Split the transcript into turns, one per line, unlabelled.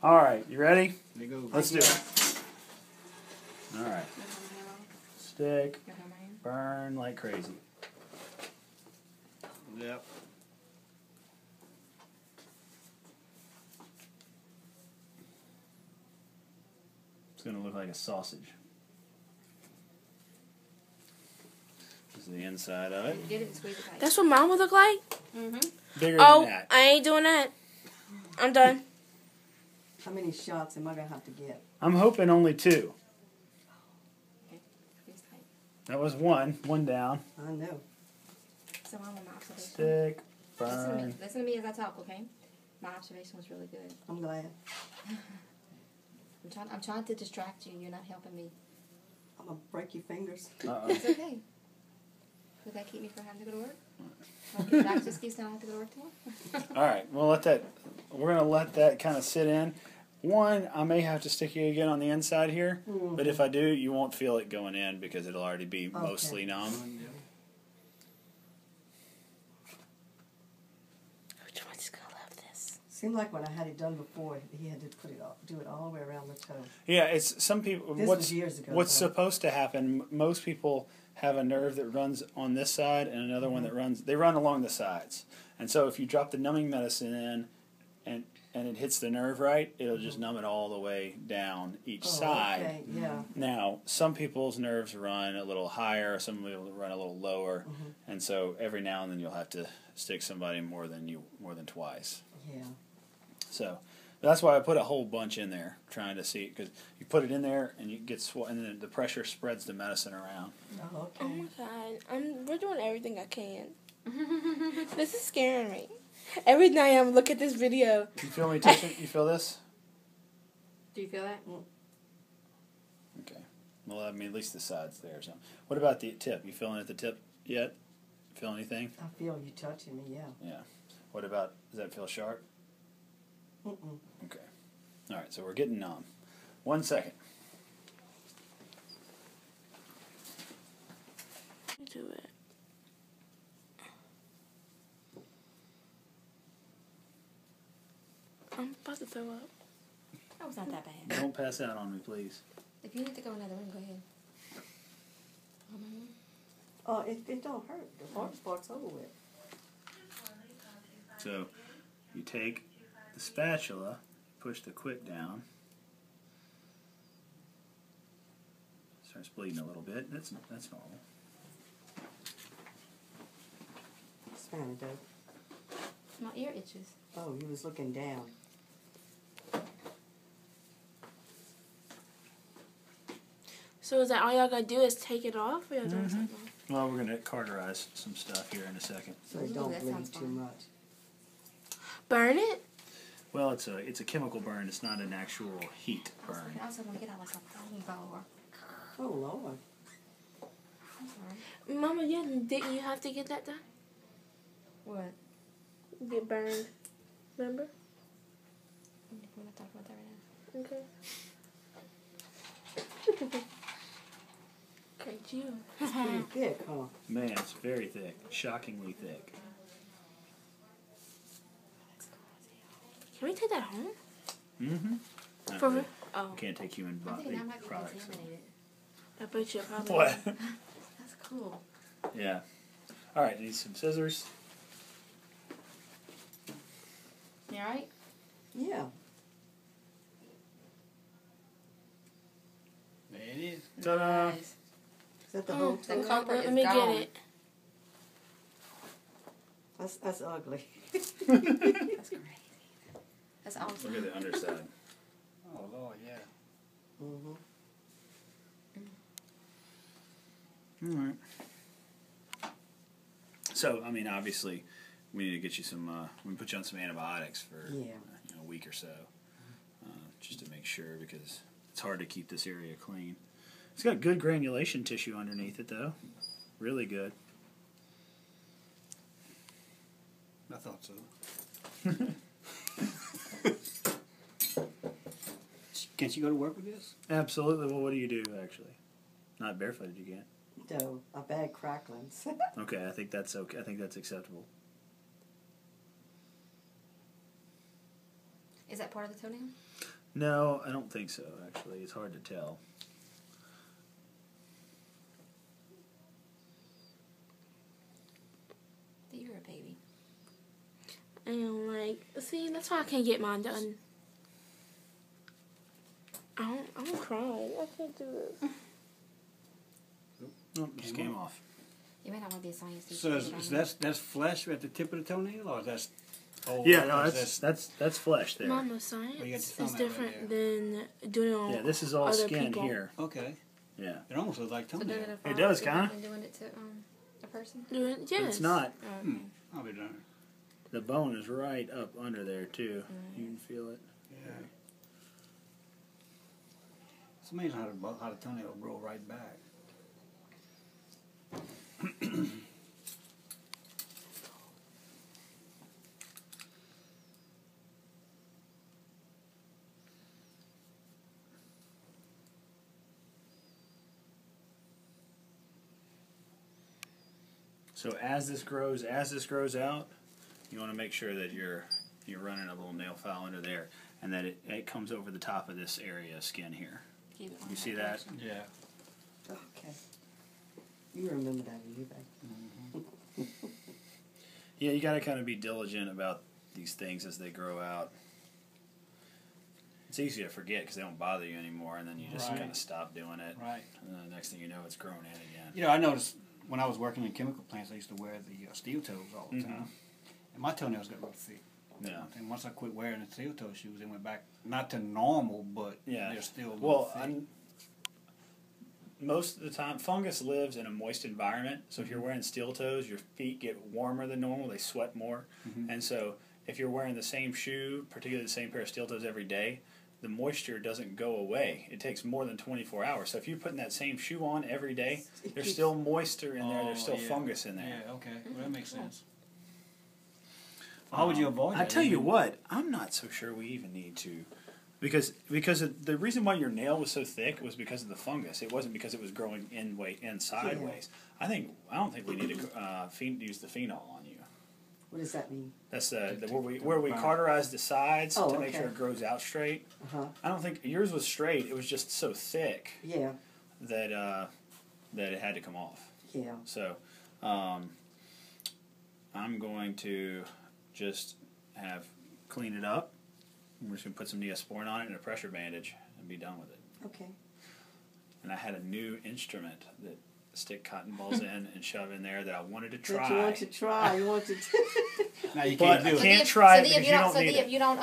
All right, you ready?
There you go.
Let's do it. All right. Stick, burn like crazy.
Yep.
It's going to look like a sausage. This is the inside of it.
Get it and squeeze it tight.
That's what mine would look like?
Bigger
Oh,
than that.
I ain't doing that. I'm done.
How many shots am I going to have to get?
I'm hoping only 2.
Okay. Squeeze tight.
That was one down.
I know.
So I'm on my observation.
Stick,
Listen to me.
burn.
Listen to me as I talk, okay? My observation was really good.
I'm glad.
I'm trying to distract you. You're not helping me.
I'm going to break your fingers.
Uh-oh.
It's okay. Would that keep me from having to go to work? Like, Dr. just keeps telling me I have to go to work tomorrow?
All right, we're going to let that kind of sit in. One, I may have to stick you again on the inside here, but if I do, you won't feel it going in because it'll already be mostly numb.
Which one's going to love this?
Seemed like when I had it done before, he had to do it all the way around the toe.
Yeah, it's some people.
This was years ago.
What's
though.
supposed to happen? Most people have a nerve that runs on this side and another one that runs. They run along the sides, and so if you drop the numbing medicine in, and it hits the nerve right, it'll just numb it all the way down each side.
Okay, yeah.
Now, some people's nerves run a little higher, some people run a little lower, and so every now and then you'll have to stick somebody more than twice.
Yeah.
So that's why I put a whole bunch in there, trying to see, because you put it in there and you get and then the pressure spreads the medicine around.
Oh,
Oh
okay.
my God. We're doing everything I can. This is scaring me. Every night I'm looking at this video.
You feel me touching? You feel this?
Do you feel that?
Okay. Well, I mean, at least the side's there. So, what about the tip? You feeling at the tip yet? Feel anything?
I feel you touching me, yeah.
Yeah. What about? Does that feel sharp?
Mm-mm.
Okay. All right. So we're getting numb. 1 second.
Do it. I'm about to throw up.
That was not that bad.
Don't pass out on me, please.
If you need to go in another room, go ahead.
Oh, it don't hurt. The hard part's over with.
So you take the spatula, push the quick down. Starts bleeding a little bit. That's normal.
It's fine, though.
My ear itches.
Oh, you was looking down.
So is that all y'all gotta do is take it off? Or y'all doing something else?
Well, we're going to cauterize some stuff here in a second.
So it
Ooh,
don't
that
bleed
sounds
too
fun.
much.
Burn it?
Well, it's a chemical burn. It's not an actual heat burn.
I also want to get out like a phone ball.
Oh, Lord.
I'm sorry.
Mama, didn't you have to get that done?
What?
Get burned. Remember?
We're not talking about that right now.
Okay. Okay, you.
It's pretty thick, huh?
Man, it's very thick. Shockingly thick.
Can we take that home?
Mm-hmm.
For real? Oh.
Can't take human
I think
body
that might be
products.
contaminated.
I bet you probably.
What?
That's cool.
Yeah. All right, need some scissors.
You alright?
Yeah.
There it is.
Ta-da!
Nice.
Is that the whole
The
toe?
comfort
Let
is
me
gone.
get it.
That's ugly.
That's crazy. That's awesome.
Look at the underside.
Oh, Lord, yeah.
Mm-hmm.
All right. So, I mean, obviously, we need to get you some. We put you on some antibiotics for a week or so, just to make sure, because it's hard to keep this area clean. It's got good granulation tissue underneath it, though. Really good.
I thought so. Can't you go to work with this?
Absolutely. Well, what do you do, actually? Not barefooted, you can't.
No, a bad cracklings.
Okay, I think that's okay. I think that's acceptable.
Is that part of the toenail?
No, I don't think so, actually. It's hard to tell.
You're a baby.
And like, see, that's why I can't get mine done. I'm crying. I can't do this.
Oh, just came off.
You might not want to be a science teacher.
So that's flesh at the tip of the toenail, or that's? Oh,
Yeah, no, that's flesh there.
Mama, science
Oh, you got your
is
thumb out
different
right
than doing it on
Yeah, this is all
other
skin
people.
here.
Okay.
Yeah.
It almost looks like
So
toenail.
doing it,
It does, kinda.
And doing it to a person?
Doing,
But
yes.
it's not.
Oh, okay.
I'll be done.
The bone is right up under there, too. You can feel it.
Yeah. It's amazing how the toenail will grow right back.
So as this grows out, you want to make sure that you're running a little nail file under there, and that it comes over the top of this area of skin here.
Keep it
You see that?
Yeah.
Okay. You remember that, you back.
Yeah, you got to kind of be diligent about these things as they grow out. It's easy to forget because they don't bother you anymore, and then you just
Right.
kind of stop doing it.
Right.
And then the next thing you know, it's growing in again.
You know, I noticed when I was working in chemical plants, I used to wear the steel toes all the time, and my toenails got real thick.
Yeah.
And once I quit wearing the steel toe shoes, they went back not to normal, but
Yeah.
they're still a little
Well,
thick.
most of the time, fungus lives in a moist environment. So if you're wearing steel toes, your feet get warmer than normal. They sweat more. And so if you're wearing the same shoe, particularly the same pair of steel toes every day, the moisture doesn't go away. It takes more than 24 hours. So if you're putting that same shoe on every day, there's still moisture in there. There's still
yeah.
fungus in there.
Yeah, okay. Well, that makes sense. How would you avoid that?
I tell you what, I'm not so sure we even need to, because the reason why your nail was so thick was because of the fungus. It wasn't because it was growing in sideways. I don't think we need to use the phenol on you.
What does that mean?
That's where we cauterize the sides to make
okay.
sure it grows out straight.
Uh-huh.
I don't think yours was straight. It was just so thick
Yeah,
that it had to come off.
yeah.
So I'm going to just clean it up. We're just going to put some Neosporin on it and a pressure bandage and be done with it.
Okay.
And I had a new instrument that stick cotton balls in and shove in there that I wanted to try.
That you want to try. You want to.
Now you
But
can't do
I
it.
can't try it
so
because you don't need it.
if you don't